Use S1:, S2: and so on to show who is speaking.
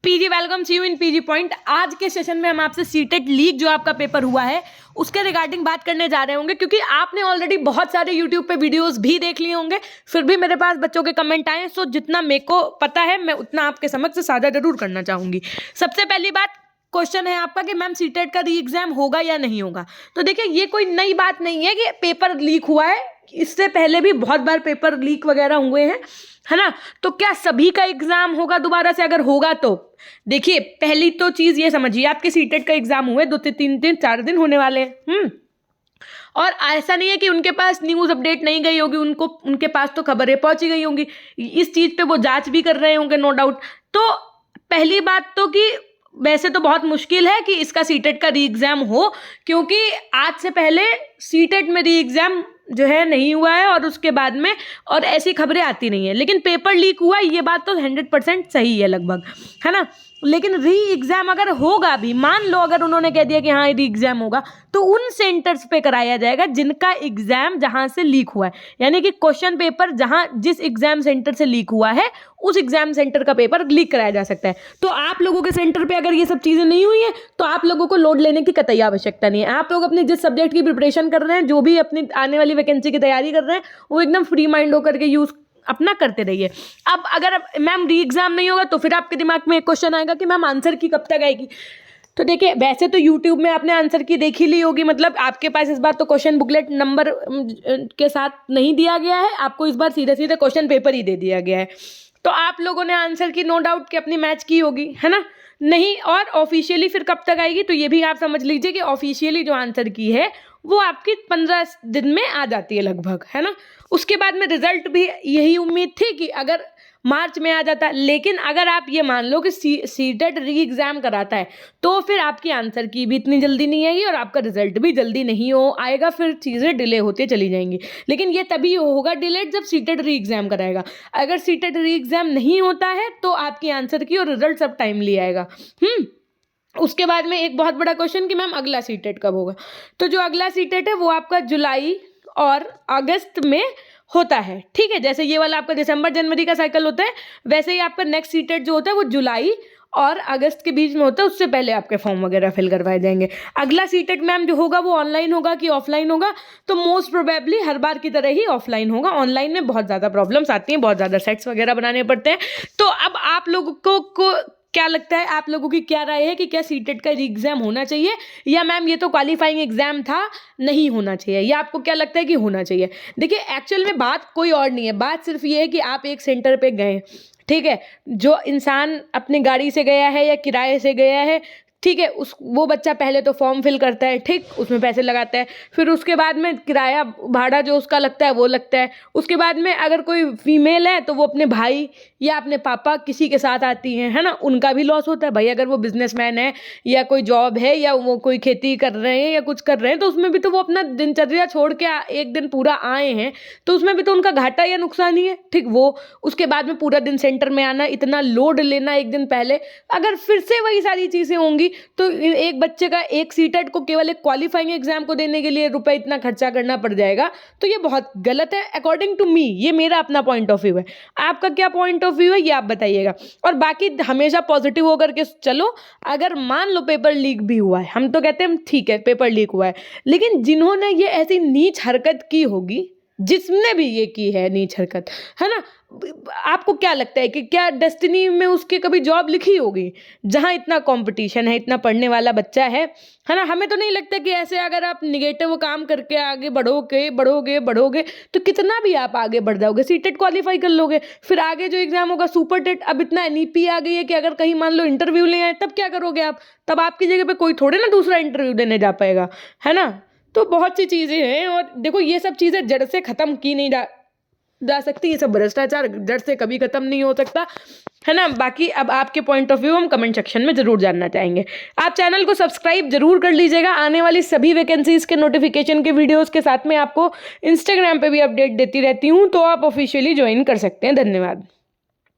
S1: PG welcome see you in PG point. आज के session में हम आपसे सीटेट लीक जो आपका पेपर हुआ है उसके रिगार्डिंग बात करने जा रहे होंगे, क्योंकि आपने ऑलरेडी बहुत सारे यूट्यूब पे वीडियोस भी देख लिए होंगे, फिर भी मेरे पास बच्चों के कमेंट आए, सो जितना मेरे को पता है मैं उतना आपके समक्ष साझा जरूर करना चाहूँगी। सबसे पहली बात, क्वेश्चन है आपका कि मैम सीटेट का री एग्जाम होगा या नहीं होगा। तो देखिए, ये कोई नई बात नहीं है कि पेपर लीक हुआ है, इससे पहले भी बहुत बार पेपर लीक वगैरह हुए हैं, है ना। तो क्या सभी का एग्जाम होगा दोबारा से? अगर होगा तो देखिए, पहली तो चीज ये समझिए, आपके सीटेट का एग्जाम हुए 2-3-4 दिन होने वाले हैं। और ऐसा नहीं है कि उनके पास न्यूज़ अपडेट नहीं गई होगी, उनके पास तो खबरें पहुंची गई होंगी, इस चीज़ पे वो जांच भी कर रहे होंगे, नो डाउट। तो पहली बात तो कि वैसे तो बहुत मुश्किल है कि इसका सीटेट का री एग्ज़ाम हो, क्योंकि आज से पहले सीटेट में री एग्ज़ाम जो है नहीं हुआ है और उसके बाद में और ऐसी खबरें आती नहीं है। लेकिन पेपर लीक हुआ, ये बात तो 100% सही है लगभग, है ना। लेकिन री एग्ज़ाम अगर होगा भी, मान लो अगर उन्होंने कह दिया कि हाँ री एग्ज़ाम होगा, तो उन सेंटर्स पे कराया जाएगा जिनका एग्ज़ाम जहाँ से लीक हुआ है, यानी कि क्वेश्चन पेपर जहाँ जिस एग्ज़ाम सेंटर से लीक हुआ है उस एग्ज़ाम सेंटर का पेपर लीक कराया जा सकता है। तो आप लोगों के सेंटर पे अगर ये सब चीज़ें नहीं हुई हैं तो आप लोगों को लोड लेने की कतई आवश्यकता नहीं है। आप लोग अपने जिस सब्जेक्ट की प्रिपरेशन कर रहे हैं, जो भी अपनी आने वाली वैकेंसी की तैयारी कर रहे हैं, वो एकदम फ्री माइंड होकर के यूज़ अपना करते रहिए। अब अगर मैम री एग्ज़ाम नहीं होगा तो फिर आपके दिमाग में एक क्वेश्चन आएगा कि मैम आंसर की कब तक आएगी। तो देखिए, वैसे तो यूट्यूब में आपने आंसर की देख ही ली होगी, मतलब आपके पास इस बार तो क्वेश्चन बुकलेट नंबर के साथ नहीं दिया गया है, आपको इस बार सीधे सीधे क्वेश्चन पेपर ही दे दिया गया है। तो आप लोगों ने आंसर की नो डाउट कि अपनी मैच की होगी, है ना। नहीं, और ऑफिशियली फिर कब तक आएगी, तो ये भी आप समझ लीजिए कि ऑफिशियली जो आंसर की है वो आपकी 15 दिन में आ जाती है लगभग, है ना। उसके बाद में रिजल्ट भी यही उम्मीद थी कि अगर मार्च में आ जाता, लेकिन अगर आप ये मान लो कि सीटेट री एग्ज़ाम कराता है तो फिर आपकी आंसर की भी इतनी जल्दी नहीं आएगी और आपका रिजल्ट भी जल्दी नहीं आएगा, फिर चीज़ें डिले होती चली जाएंगी। लेकिन ये तभी होगा डिलेड जब सीटेट री एग्ज़ाम कराएगा। अगर सीटेट री एग्ज़ाम नहीं होता है तो आपकी आंसर की और रिजल्ट सब टाइमली आएगा। उसके बाद में एक बहुत बड़ा क्वेश्चन कि मैम अगला सीटेट कब होगा। तो जो अगला सीटेट है वो आपका जुलाई और अगस्त में होता है, ठीक है। जैसे ये वाला आपका दिसंबर जनवरी का साइकिल होता है, वैसे ही आपका नेक्स्ट सीटेट जो होता है वो जुलाई और अगस्त के बीच में होता है। उससे पहले आपके फॉर्म वगैरह फिल करवाए जाएंगे। अगला सीटेट मैम जो होगा वो ऑनलाइन होगा कि ऑफलाइन होगा, तो मोस्ट प्रोबेबली हर बार की तरह ही ऑफलाइन होगा। ऑनलाइन में बहुत ज़्यादा प्रॉब्लम्स आती हैं, बहुत ज़्यादा सेट्स वगैरह बनाने पड़ते हैं। तो अब आप लोगों को क्या लगता है, आप लोगों की क्या राय है कि क्या सीटेट का एग्जाम होना चाहिए, या मैम ये तो क्वालिफाइंग एग्जाम था नहीं होना चाहिए, या आपको क्या लगता है कि होना चाहिए? देखिए, एक्चुअल में बात कोई और नहीं है, बात सिर्फ ये है कि आप एक सेंटर पे गए, ठीक है। जो इंसान अपनी गाड़ी से गया है या किराए से गया है, ठीक है, वो बच्चा पहले तो फॉर्म फिल करता है, ठीक, उसमें पैसे लगाता है, फिर उसके बाद में किराया भाड़ा जो उसका लगता है वो लगता है। उसके बाद में अगर कोई फीमेल है तो वो अपने भाई या अपने पापा किसी के साथ आती हैं, है ना, उनका भी लॉस होता है। भाई अगर वो बिजनेसमैन है या कोई जॉब है या वो कोई खेती कर रहे हैं या कुछ कर रहे हैं, तो उसमें भी तो वो अपना दिनचर्या छोड़ के एक दिन पूरा आए हैं, तो उसमें भी तो उनका घाटा या नुकसान ही है, ठीक। वो उसके बाद में पूरा दिन सेंटर में आना, इतना लोड लेना एक दिन पहले, अगर फिर से वही सारी चीज़ें होंगी तो एक बच्चे का एक सीटेट को केवल एक क्वालिफाइंग एग्जाम को देने के लिए रुपए इतना खर्चा करना पड़ जाएगा, तो ये बहुत गलत है अकॉर्डिंग टू मी। ये मेरा अपना पॉइंट ऑफ व्यू है, आपका क्या पॉइंट ऑफ व्यू है ये आप बताइएगा। और बाकी हमेशा पॉजिटिव होकर के चलो। अगर मान लो पेपर लीक भी हुआ है, हम तो कहते हैं ठीक है पेपर लीक हुआ है, लेकिन जिन्होंने ये ऐसी नीच हरकत की होगी, जिसने भी ये की है नीच हरकत, है ना, आपको क्या लगता है कि क्या डेस्टिनी में उसके कभी जॉब लिखी होगी? जहाँ इतना कंपटीशन है, इतना पढ़ने वाला बच्चा है ना। हमें तो नहीं लगता कि ऐसे अगर आप निगेटिव काम करके आगे बढ़ोगे तो कितना भी आप आगे बढ़ जाओगे, सीटेट क्वालिफाई कर लोगे, फिर आगे जो एग्जाम होगा सुपर टेट। अब इतना एनईपी आ गई है कि अगर कहीं मान लो इंटरव्यू ले आए तब क्या करोगे आप? तब आपकी जगह पे कोई थोड़े ना दूसरा इंटरव्यू देने जा पाएगा, है ना। तो बहुत सी चीज़ें हैं, और देखो ये सब चीज़ें जड़ से ख़त्म की नहीं जा सकती, ये सब भ्रष्टाचार जड़ से कभी ख़त्म नहीं हो सकता, है ना। बाकी अब आपके पॉइंट ऑफ व्यू हम कमेंट सेक्शन में ज़रूर जानना चाहेंगे। आप चैनल को सब्सक्राइब जरूर कर लीजिएगा। आने वाली सभी वैकेंसीज़ के नोटिफिकेशन के वीडियोज़ के साथ में आपको इंस्टाग्राम पे भी अपडेट देती रहती हूँ, तो आप ऑफिशियली ज्वाइन कर सकते हैं। धन्यवाद।